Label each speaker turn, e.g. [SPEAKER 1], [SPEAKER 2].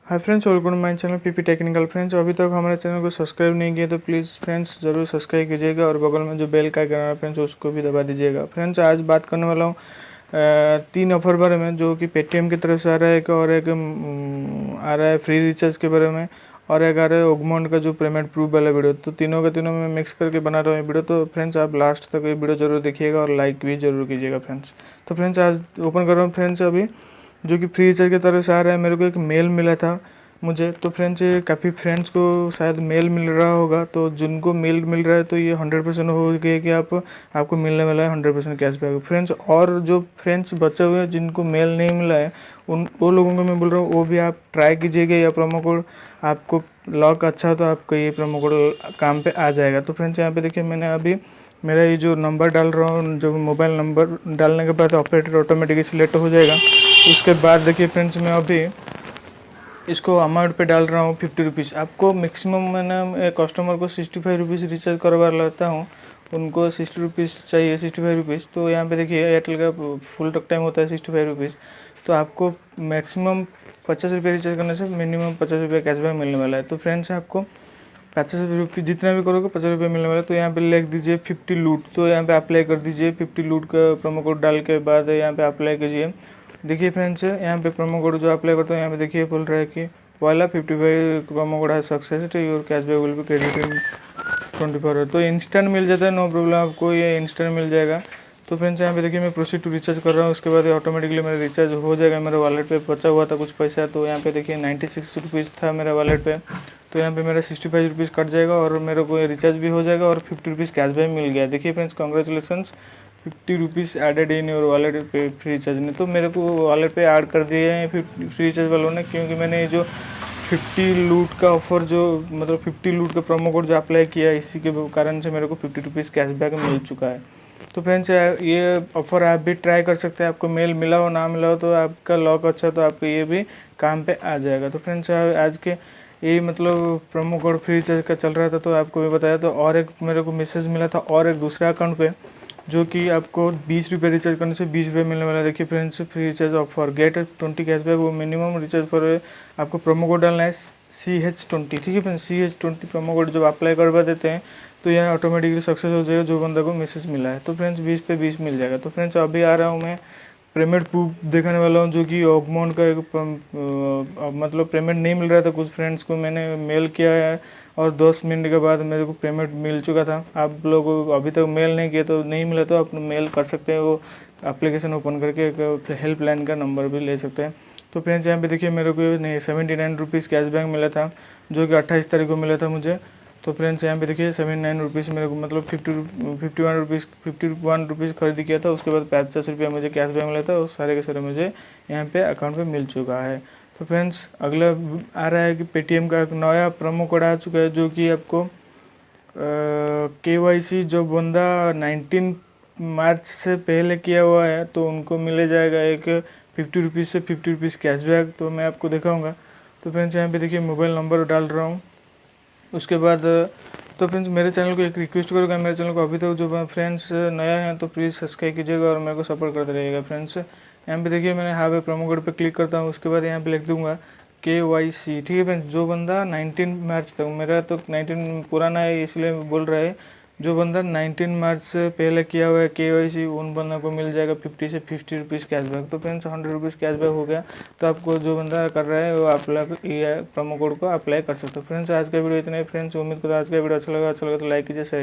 [SPEAKER 1] Hi friends, welcome to my channel PP technical. Friends, अभी तक हमारे चैनल को सब्सक्राइब नहीं किया तो प्लीज़ फ्रेंड्स ज़रूर सब्सक्राइब कीजिएगा और बगल में जो बेल का आइकन है फ्रेंड्स उसको भी दबा दीजिएगा। फ्रेंड्स, आज बात करने वाला हूँ 3 ऑफर बारे में जो कि पेटीएम की तरफ से आ रहा है, और एक आ रहा है फ्री रिचार्ज के बारे में, और एक आ रहा है ऑगमोंट का जो पेमेंट प्रूफ वाला वीडियो। तो तीनों का तीनों मैं मिक्स करके बना रहा हूँ वीडियो। तो फ्रेंड्स, आप लास्ट तक ये वीडियो जरूर देखिएगा और लाइक भी जरूर कीजिएगा फ्रेंड्स। तो फ्रेंड्स, आज ओपन कर रहा हूँ फ्रेंड्स अभी, जो कि फ्री रिचार्ज की तरफ से आ रहा है। मेरे को एक मेल मिला था मुझे, तो फ्रेंड्स ये काफ़ी फ्रेंड्स को शायद मेल मिल रहा होगा। तो जिनको मेल मिल रहा है तो ये 100% हो गया कि आपको मिलने वाला है 100% कैशबैक फ्रेंड्स। और जो फ्रेंड्स बचे हुए हैं जिनको मेल नहीं मिला है, वो लोगों को मैं बोल रहा हूँ वो भी आप ट्राई कीजिएगा। या प्रोमो कोड आपको लॉक अच्छा हो तो आपको ये प्रोमो कोड काम पे आ जाएगा। तो फ्रेंड्स, यहाँ पे देखिए मैंने अभी मेरा ये जो नंबर डाल रहा हूँ, जो मोबाइल नंबर डालने के बाद ऑपरेटर ऑटोमेटिकली सिलेक्ट हो जाएगा। उसके बाद देखिए फ्रेंड्स, मैं अभी इसको अमाउंट पे डाल रहा हूँ 50 रुपीज़। आपको मैक्सिमम मैंने कस्टमर को 65 रुपीज़ रिचार्ज करवा लेता हूँ, उनको 60 रुपीज़ चाहिए, 65 रुपीज़। तो यहाँ पे देखिए एयरटेल का फुल टॉक टाइम होता है 65 रुपीज़। तो आपको मैक्सिमम 50 रुपये रिचार्ज करने से मिनिमम 50 रुपये कैशबैक मिलने वाला है। तो फ्रेंड्स, आपको 50 रुपये जितना भी करोगे 50 रुपये मिलने वाला है। तो यहाँ पे लिख दीजिए 50 लूट, तो यहाँ पे अप्लाई कर दीजिए 50 लूट का प्रोमो कोड डाल के बाद यहाँ पे अप्लाई कीजिए। देखिए फ्रेंड्स, यहाँ पे प्रोमो कोड जो अप्लाई करते हो यहाँ पे देखिए बोल रहा है कि वाला 55 प्रोमो कोड है success to your cashback will be credit in 24 hour. तो इंस्टेंट मिल जाता है, नो प्रॉब्लम, आपको ये इंस्टेंट मिल जाएगा। तो फ्रेंड्स, यहाँ पे देखिए मैं प्रोसीड टू रिचार्ज कर रहा हूँ। उसके बाद ऑटोमेटिकली मेरा रिचार्ज हो जाएगा। मेरे वॉलेट पे बचा हुआ था कुछ पैसा, तो यहाँ पे देखिए 96 रुपीज़ था मेरा वॉलेट पे। तो यहाँ पे मेरा 65 रुपीज़ कट जाएगा और मेरे को रिचार्ज भी हो जाएगा और 50 रुपीज़ कैशबैक मिल गया। देखिए friends, congratulations, 50 rupees added in your wallet पे फ्री रिचार्ज ने। तो मेरे को वॉलेट पे ऐड कर दिए हैं फ्री रिचार्ज वालों ने, क्योंकि मैंने ये जो 50 लूट का ऑफर जो मतलब 50 लूट का प्रोमो कोड जो अप्लाई किया, इसी के कारण से मेरे को 50 रुपीज़ कैशबैक मिल चुका है। तो फ्रेंड्स, ये ऑफ़र आप भी ट्राई कर सकते हैं। आपको मेल मिला हो ना मिला हो तो आपका लॉक अच्छा तो आपको ये भी काम पे आ जाएगा। तो फ्रेंड्स, आज के यही मतलब प्रोमो कोड फ्री रिचार्ज का चल रहा था तो आपको भी बताया। तो और एक मेरे को मैसेज मिला था और एक दूसरा अकाउंट पे, जो कि आपको 20 रुपये रिचार्ज करने से 20 रुपये मिलने वाला है। देखिए friends, free recharge offer get 20 cashback, वो मिनिमम रिचार्ज पर आपको प्रोमो कोड डालना है CH20। ठीक है फ्रेंड्स, CH20 प्रोमो कोड जब अप्लाई करवा देते हैं तो यह ऑटोमेटिकली सक्सेस हो जाएगा जो बंदा को मैसेज मिला है। तो फ्रेंड्स 20 पे 20 मिल जाएगा। तो फ्रेंड्स, अभी आ रहा हूँ मैं पेमेंट प्रूफ दिखाने वाला हूँ, जो कि ऑगमोंट का एक मतलब पेमेंट नहीं मिल रहा था। कुछ फ्रेंड्स को मैंने मेल किया है और 10 मिनट के बाद मेरे को पेमेंट मिल चुका था। आप लोगों को अभी तक मेल नहीं किया तो नहीं मिला तो आप मेल कर सकते हैं। वो एप्लीकेशन ओपन करके एक हेल्पलाइन का नंबर भी ले सकते हैं। तो फ्रेंड्स, यहाँ पे देखिए मेरे को नहीं 79 रुपीज़ कैशबैक मिला था, जो कि 28 तारीख को मिला था मुझे। तो फ्रेंड्स, यहाँ पे देखिए 79 रुपीज़ मेरे को मतलब 51 रुपीज़ खरीदी किया था। उसके बाद 50 रुपया मुझे कैशबैक मिला था और सारे के सारे मुझे यहाँ पे अकाउंट पे मिल चुका है। तो फ्रेंड्स, अगला आ रहा है कि पेटीएम का एक नया प्रोमो कोड आ चुका है, जो कि आपको KYC जो बंदा 19 मार्च से पहले किया हुआ है तो उनको मिले जाएगा एक 50 रुपीज़ से 50 रुपीज़ कैशबैक। तो मैं आपको दिखाऊंगा। तो फ्रेंड्स, यहाँ पे देखिए मोबाइल नंबर डाल रहा हूँ। उसके बाद तो फ्रेंड्स, मेरे चैनल को एक रिक्वेस्ट करूँगा, मेरे चैनल को अभी तक जो फ्रेंड्स नया है तो प्लीज़ सब्सक्राइब कीजिएगा और मेरे को सपोर्ट करते रहिएगा फ्रेंड्स। यहाँ पे देखिए मैंने हावे प्रोमो कोड पे क्लिक करता हूँ। उसके बाद यहाँ पे लिख दूंगा KYC। ठीक है फ्रेंड्स, जो बंदा 19 मार्च तक, मेरा तो 19 पुराना है इसलिए बोल रहा है, जो बंदा 19 मार्च से पहले किया हुआ है KYC उन बंदा को मिल जाएगा 50 से 50 रुपीज़ कैशबैक। तो फ्रेंड्स, 100 रुपीज़ कैशबैक हो गया। तो आपको जो बंदा कर रहा है वो अप्लाई ये प्रोमो कोड को अप्लाई कर सकते हो। फ्रेंड्स, आज का वीडियो इतना ही। फ्रेंड्स, उम्मीद करता हूँ आज का वीडियो अच्छा लगा तो लाइक कीजिए, शेयर